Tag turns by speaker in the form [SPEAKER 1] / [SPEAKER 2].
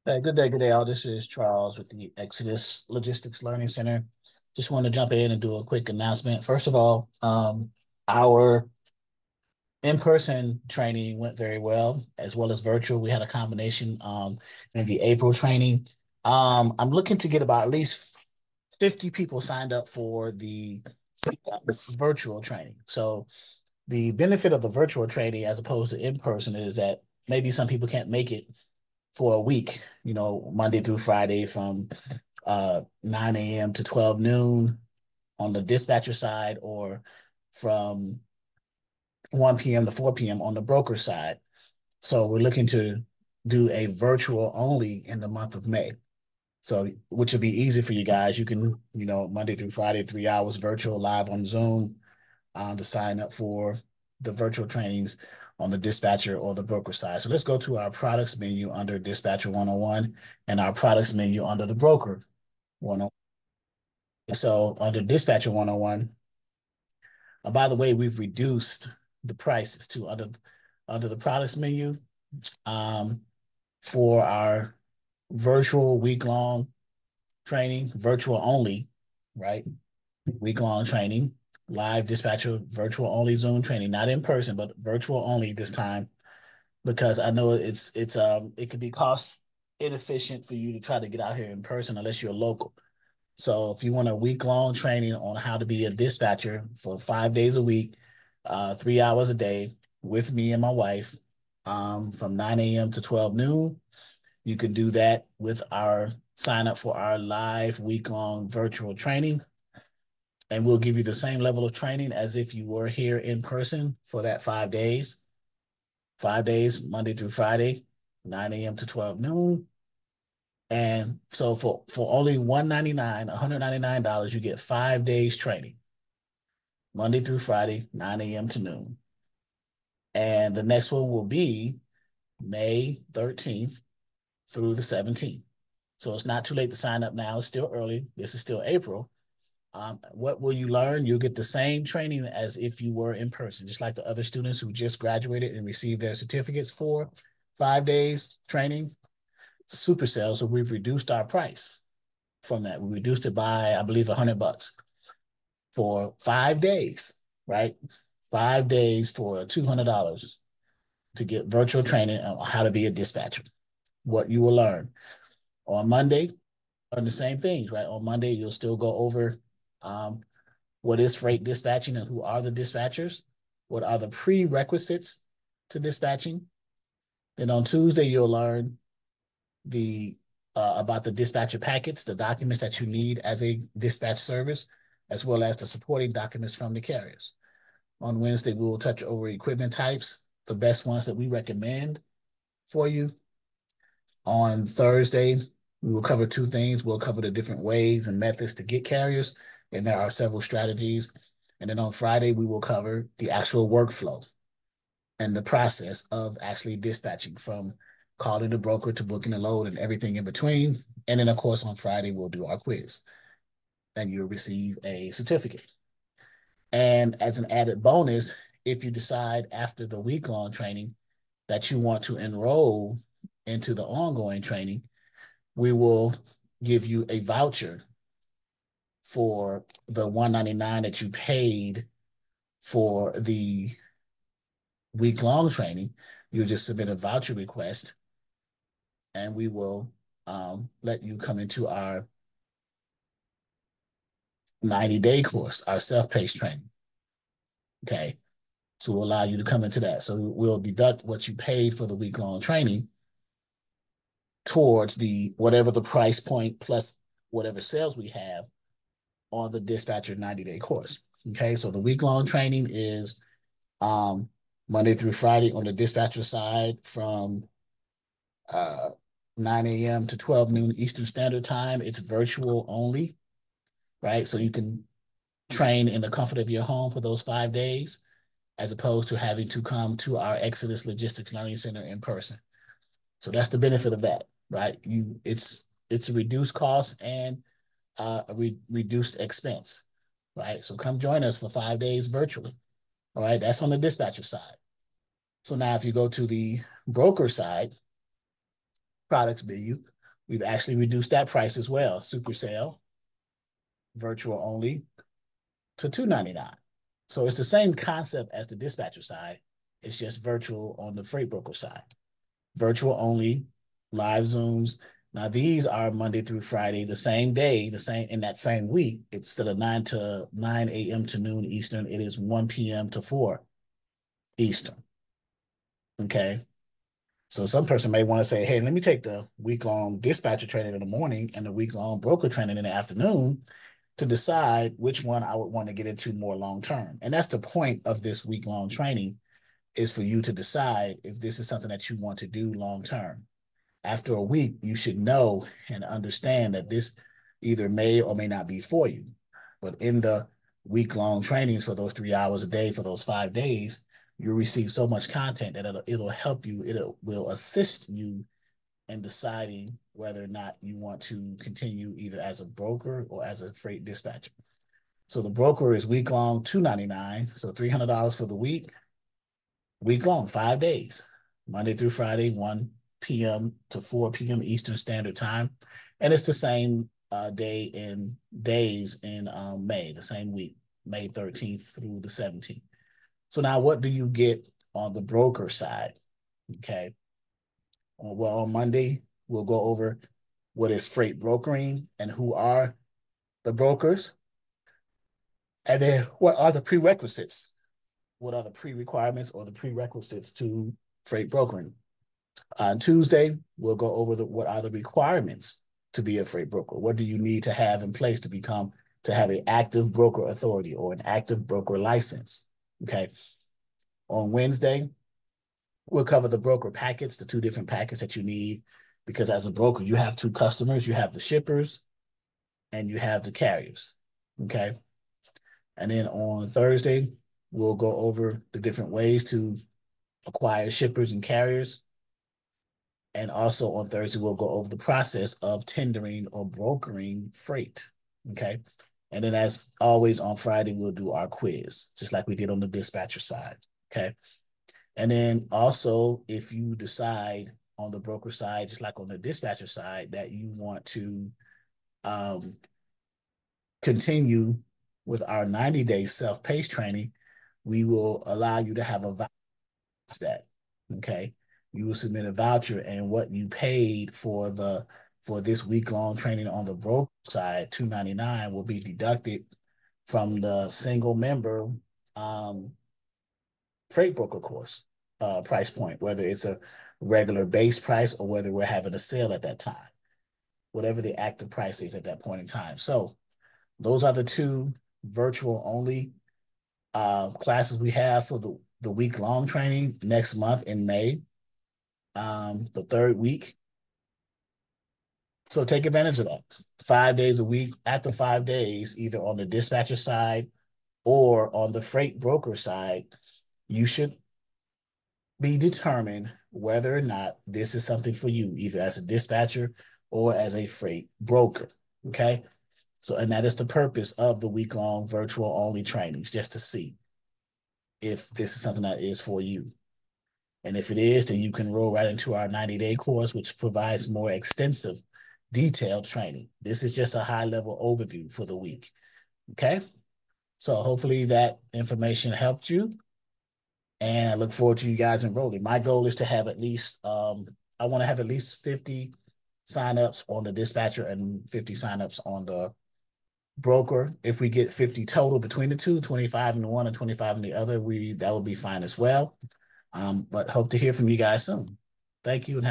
[SPEAKER 1] Good day, all. This is Charles with the Exodus Logistics Learning Center. Just want to jump in and do a quick announcement. First of all, our in-person training went very well as virtual. We had a combination in the April training. I'm looking to get about at least 50 people signed up for the virtual training. So the benefit of the virtual training as opposed to in-person is that maybe some people can't make it for a week, Monday through Friday from 9 a.m. to 12 noon on the dispatcher side, or from 1 p.m. to 4 p.m. on the broker side. So we're looking to do a virtual only in the month of May. So, which will be easy for you guys. You can, Monday through Friday, 3 hours virtual live on Zoom, to sign up for the virtual trainings on the dispatcher or the broker side. So let's go to our products menu under Dispatcher 101 and our products menu under the broker 101. So under Dispatcher 101, by the way, we've reduced the prices to under the products menu for our virtual week-long training, virtual only, right? Week-long training, live dispatcher, virtual only Zoom training, not in person, but virtual only this time, because I know it could be cost inefficient for you to try to get out here in person unless you're local. So if you want a week-long training on how to be a dispatcher for 5 days a week, 3 hours a day with me and my wife, from 9 a.m. to 12 noon, you can do that with our sign up for our live week-long virtual training. And we'll give you the same level of training as if you were here in person for that 5 days. 5 days, Monday through Friday, 9 a.m. to 12 noon. And so for only $199, you get 5 days training, Monday through Friday, 9 a.m. to noon. And the next one will be May 13th through the 17th. So it's not too late to sign up now. It's still early. This is still April. What will you learn? You'll get the same training as if you were in person, just like the other students who just graduated and received their certificates for 5 days training. Super sale. So we've reduced our price from that. We reduced it by, I believe, $100 for 5 days, right? 5 days for $200 to get virtual training on how to be a dispatcher. What you will learn on Monday, learn the same things, right? On Monday, you'll still go over what is freight dispatching and who are the dispatchers, what are the prerequisites to dispatching. Then on Tuesday, you'll learn about the dispatcher packets, the documents that you need as a dispatch service, as well as the supporting documents from the carriers. On Wednesday, we will touch over equipment types, the best ones that we recommend for you. On Thursday, we will cover two things. We'll cover the different ways and methods to get carriers, and there are several strategies. And then on Friday, we will cover the actual workflow and the process of actually dispatching, from calling the broker to booking the load and everything in between. And then, of course, on Friday, we'll do our quiz, and you'll receive a certificate. And as an added bonus, if you decide after the week-long training that you want to enroll into the ongoing training, we will give you a voucher for the $199 that you paid for the week-long training. You'll just submit a voucher request, and we will let you come into our 90-day course, our self-paced training. Okay, so we'll allow you to come into that. So we'll deduct what you paid for the week-long training towards whatever the price point plus whatever sales we have on the dispatcher 90-day course. Okay, so the week-long training is Monday through Friday on the dispatcher side from 9 a.m. to 12 noon Eastern Standard Time. It's virtual only, right? So you can train in the comfort of your home for those 5 days, as opposed to having to come to our Exodus Logistics Learning Center in person. So that's the benefit of that, right? It's a reduced cost and reduced expense, right? So come join us for 5 days virtually. All right, that's on the dispatcher side. So now if you go to the broker side, products menu, We've actually reduced that price as well. Super sale, virtual only, to $299. So it's the same concept as the dispatcher side. It's just virtual on the freight broker side. Virtual only, live Zooms. Now these are Monday through Friday, the same day, the same in that same week. Instead of 9 a.m. to noon Eastern, it is 1 p.m. to 4 Eastern. Okay. So some person may want to say, hey, let me take the week-long dispatcher training in the morning and the week-long broker training in the afternoon to decide which one I would want to get into more long-term. And that's the point of this week-long training, is for you to decide if this is something that you want to do long-term. After a week, you should know and understand that this either may or may not be for you. But in the week-long trainings for those 3 hours a day, for those 5 days, you'll receive so much content that it'll help you, it will assist you in deciding whether or not you want to continue either as a broker or as a freight dispatcher. So the broker is week-long, $299, so $300 for the week-long, 5 days, Monday through Friday, 1 p.m. to 4 p.m. Eastern Standard Time. And it's the same days in May, the same week, May 13th through the 17th. So now what do you get on the broker side? Okay. Well, on Monday, we'll go over what is freight brokering and who are the brokers. And then what are the prerequisites? What are the pre-requirements or the prerequisites to freight brokering? On Tuesday, we'll go over what are the requirements to be a freight broker. What do you need to have in place to have an active broker authority or an active broker license? Okay. On Wednesday, we'll cover the broker packets, the 2 different packets that you need, because as a broker, you have 2 customers. You have the shippers and you have the carriers. Okay. And then on Thursday, we'll go over the different ways to acquire shippers and carriers. And also on Thursday, we'll go over the process of tendering or brokering freight. Okay. And then as always on Friday, we'll do our quiz, just like we did on the dispatcher side. Okay. And then also, if you decide on the broker side, just like on the dispatcher side, that you want to continue with our 90-day self-paced training, we will allow you to have a voucher that, okay? You will submit a voucher, and what you paid for this week-long training on the broker side, $299, will be deducted from the single member freight broker course price point, whether it's a regular base price or whether we're having a sale at that time, whatever the active price is at that point in time. So those are the 2 virtual only classes we have for the week-long training next month in May, the 3rd week. So take advantage of that. 5 days a week. After 5 days, either on the dispatcher side or on the freight broker side, you should be determined whether or not this is something for you, either as a dispatcher or as a freight broker. Okay. So, and that is the purpose of the week-long virtual only trainings, just to see if this is something that is for you. And if it is, then you can roll right into our 90-day course, which provides more extensive, detailed training. This is just a high-level overview for the week. Okay. So hopefully that information helped you. And I look forward to you guys enrolling. My goal is to have at least, I want to have at least 50 signups on the dispatcher and 50 signups on the broker. If we get 50 total between the 2, 25 in one and 25 in the other, that will be fine as well. But hope to hear from you guys soon. Thank you. And